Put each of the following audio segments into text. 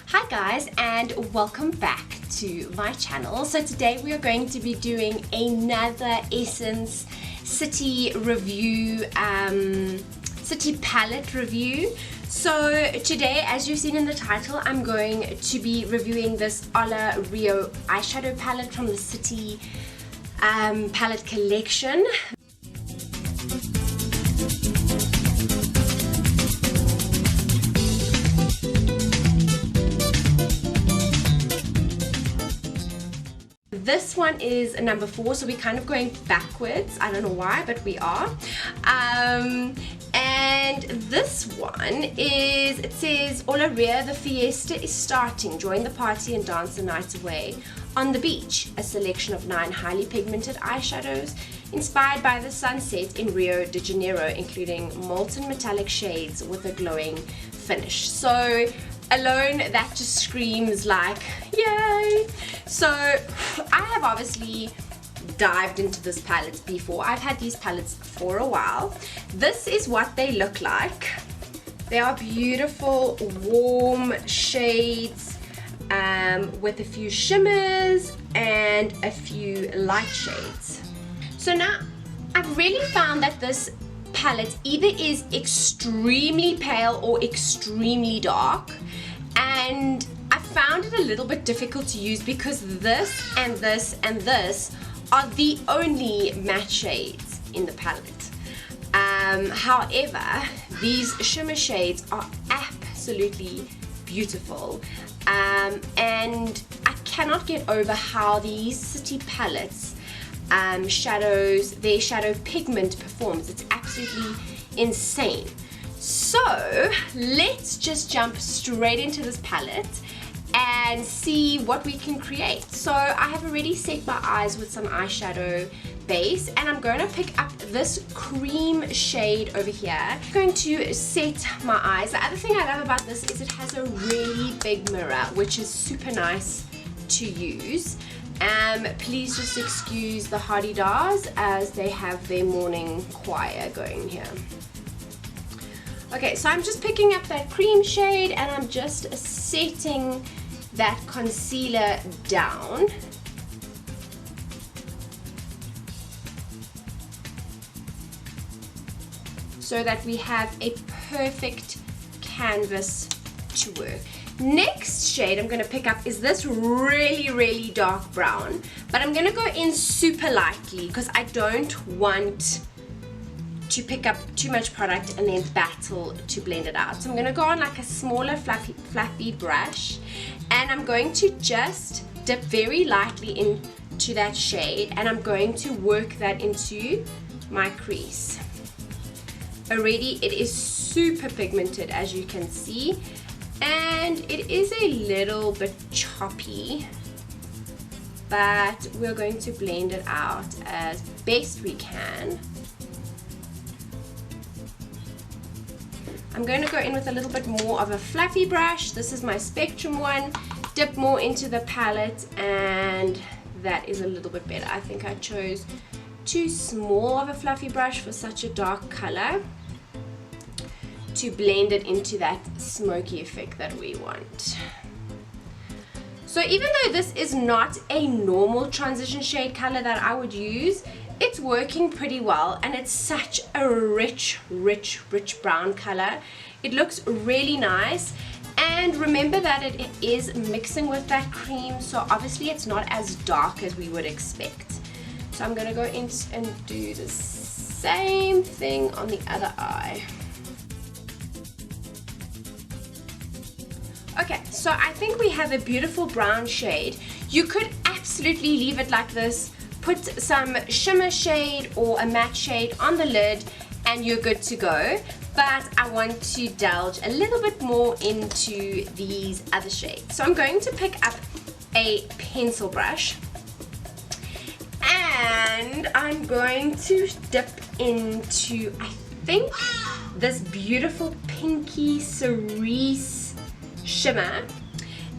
Hi guys, and welcome back to my channel. So today we are going to be doing another Essence City review, City palette review. So today, as you've seen in the title, I'm going to be reviewing this Ola Rio eyeshadow palette from the City palette collection. This one is number 4, so we're kind of going backwards. I don't know why, but we are. And this one is, it says, Ola Rio, the fiesta is starting. Join the party and dance the night away on the beach. A selection of 9 highly pigmented eyeshadows inspired by the sunset in Rio de Janeiro, including molten metallic shades with a glowing finish. So alone, that just screams like, yay! So I have obviously dived into this palette before. I've had these palettes for a while. This is what they look like. They are beautiful, warm shades with a few shimmers and a few light shades. So now, I've really found that this palette either is extremely pale or extremely dark, and I found it a little bit difficult to use because this and this and this are the only matte shades in the palette. However, these shimmer shades are absolutely beautiful, and I cannot get over how these City palettes shadows, their shadow pigment performs. It's absolutely insane. So let's just jump straight into this palette and see what we can create. So I have already set my eyes with some eyeshadow base, and I'm going to pick up this cream shade over here. I'm going to set my eyes. The other thing I love about this is it has a really big mirror, which is super nice to use. Please just excuse the hardy-dars as they have their morning choir going here. Okay, so I'm just picking up that cream shade and I'm just setting that concealer down. So that we have a perfect canvas to work. Next shade I'm going to pick up is this really dark brown, but I'm going to go in super lightly because I don't want to pick up too much product and then battle to blend it out. So I'm going to go on like a smaller fluffy brush, and I'm going to just dip very lightly into that shade, and I'm going to work that into my crease. Already it is super pigmented, as you can see, and it is a little bit choppy, but we're going to blend it out as best we can. I'm going to go in with a little bit more of a fluffy brush. This is my Spectrum one. Dip more into the palette, and that is a little bit better. I think I chose too small of a fluffy brush for such a dark color to blend it into that smoky effect that we want. So even though this is not a normal transition shade color that I would use, it's working pretty well, and it's such a rich brown color. It looks really nice, and remember that it is mixing with that cream, so obviously it's not as dark as we would expect. So I'm gonna go in and do the same thing on the other eye. Okay, so I think we have a beautiful brown shade. You could absolutely leave it like this, put some shimmer shade or a matte shade on the lid, and you're good to go. But I want to delve a little bit more into these other shades. So I'm going to pick up a pencil brush, and I'm going to dip into, I think, this beautiful pinky cerise shimmer.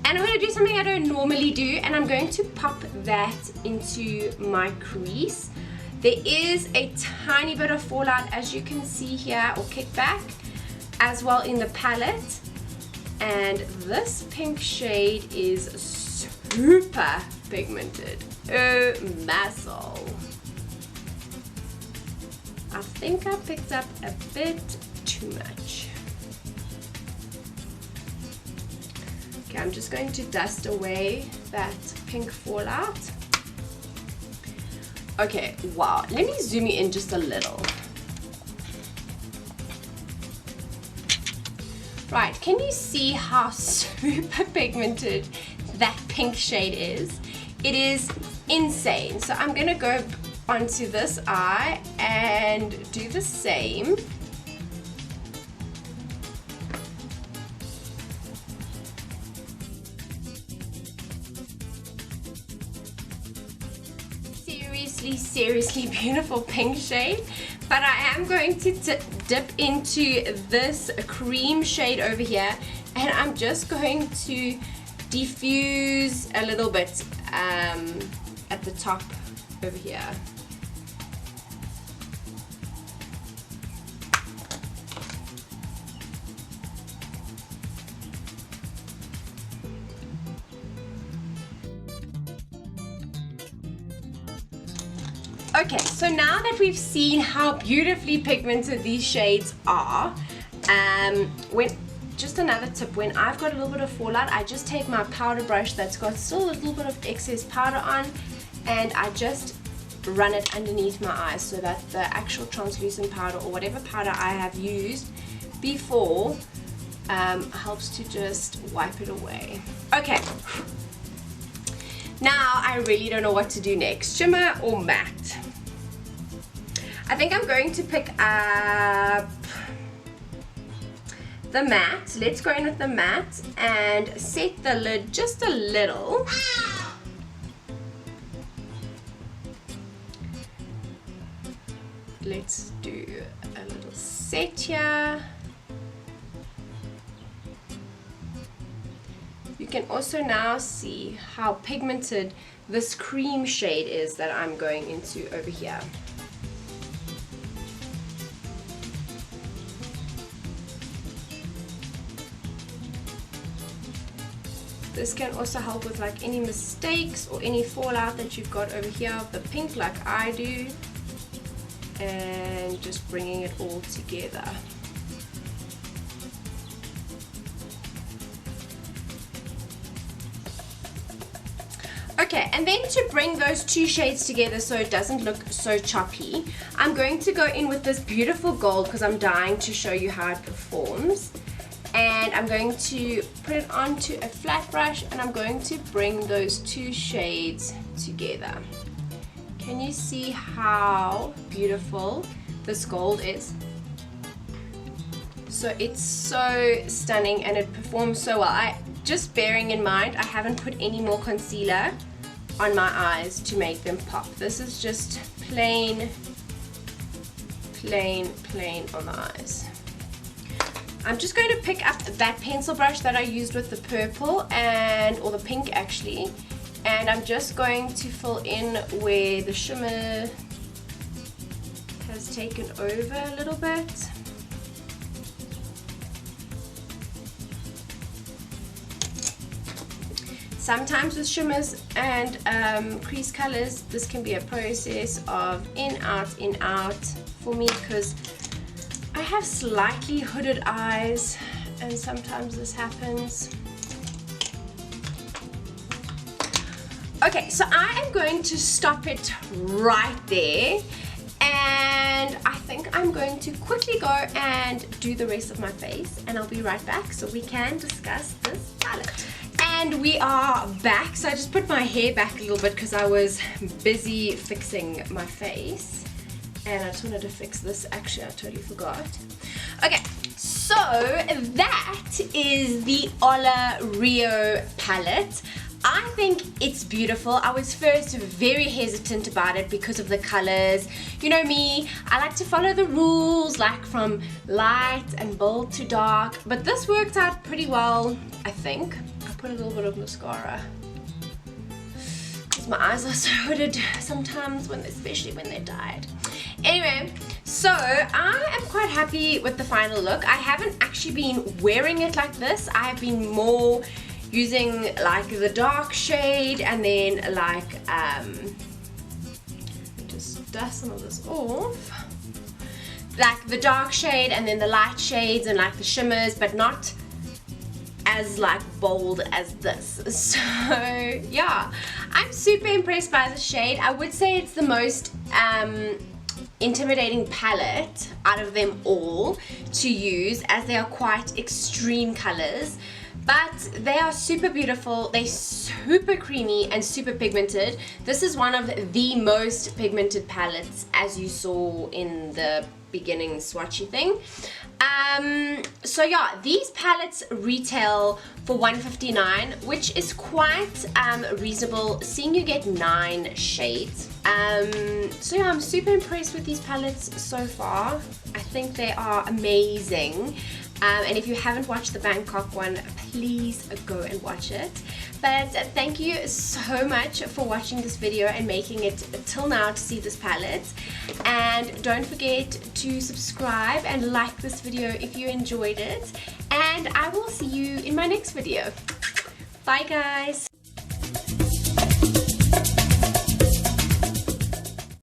And I'm going to do something I don't normally do, and I'm going to pop that into my crease. There is a tiny bit of fallout, as you can see here, or kickback. as well in the palette. And this pink shade is super pigmented. Oh my soul. I think I picked up a bit too much. Okay, I'm just going to dust away that pink fallout. Okay, wow. Let me zoom you in just a little. Right, can you see how super pigmented that pink shade is? It is insane. So I'm gonna go onto this eye and do the same. Seriously beautiful pink shade, but I am going to dip into this cream shade over here, and I'm just going to diffuse a little bit at the top over here. Okay, so now that we've seen how beautifully pigmented these shades are, just another tip, when I've got a little bit of fallout, I just take my powder brush that's got still a little bit of excess powder on, and I just run it underneath my eyes so that the actual translucent powder or whatever powder I have used before helps to just wipe it away. Okay. Now I really don't know what to do next, shimmer or matte. I think I'm going to pick up the matte. Let's go in with the matte and set the lid just a little. Let's do a little set here. You can also now see how pigmented this cream shade is that I'm going into over here. This can also help with like any mistakes or any fallout that you've got over here of the pink like I do, and just bringing it all together. Okay, and then to bring those two shades together so it doesn't look so choppy, I'm going to go in with this beautiful gold because I'm dying to show you how it performs. And I'm going to put it onto a flat brush, and I'm going to bring those two shades together. Can you see how beautiful this gold is? So it's so stunning and it performs so well. Just bearing in mind, I haven't put any more concealer on my eyes to make them pop. This is just plain on the eyes. I'm just going to pick up that pencil brush that I used with the purple or the pink actually, and I'm just going to fill in where the shimmer has taken over a little bit. Sometimes with shimmers and crease colors, this can be a process of in, out for me because I have slightly hooded eyes and sometimes this happens. Okay, so I am going to stop it right there, and I think I'm going to quickly go and do the rest of my face, and I'll be right back so we can discuss this palette. And we are back. So I just put my hair back a little bit because I was busy fixing my face. And I just wanted to fix this. Actually, I totally forgot. Okay, so that is the Ola Rio palette. I think it's beautiful. I was first very hesitant about it because of the colors. You know me, I like to follow the rules, like from light and bold to dark. But this worked out pretty well, I think. I put a little bit of mascara. My eyes are so hooded sometimes, especially when they're dyed. Anyway, So I am quite happy with the final look. I haven't actually been wearing it like this. I have been more using like the dark shade and then like just dust some of this off, like the dark shade and then the light shades and like the shimmers, but not as like bold as this. So yeah, I'm super impressed by the shade. I would say it's the most intimidating palette out of them all to use, as they are quite extreme colors, but they are super beautiful. They're super creamy and super pigmented. This is one of the most pigmented palettes, as you saw in the beginning swatchy thing. So yeah, these palettes retail for $159, which is quite reasonable, seeing you get 9 shades. So yeah, I'm super impressed with these palettes so far. I think they are amazing. And if you haven't watched the Bangkok one, please go and watch it. But thank you so much for watching this video and making it till now to see this palette. And don't forget to subscribe and like this video if you enjoyed it. And I will see you in my next video. Bye guys!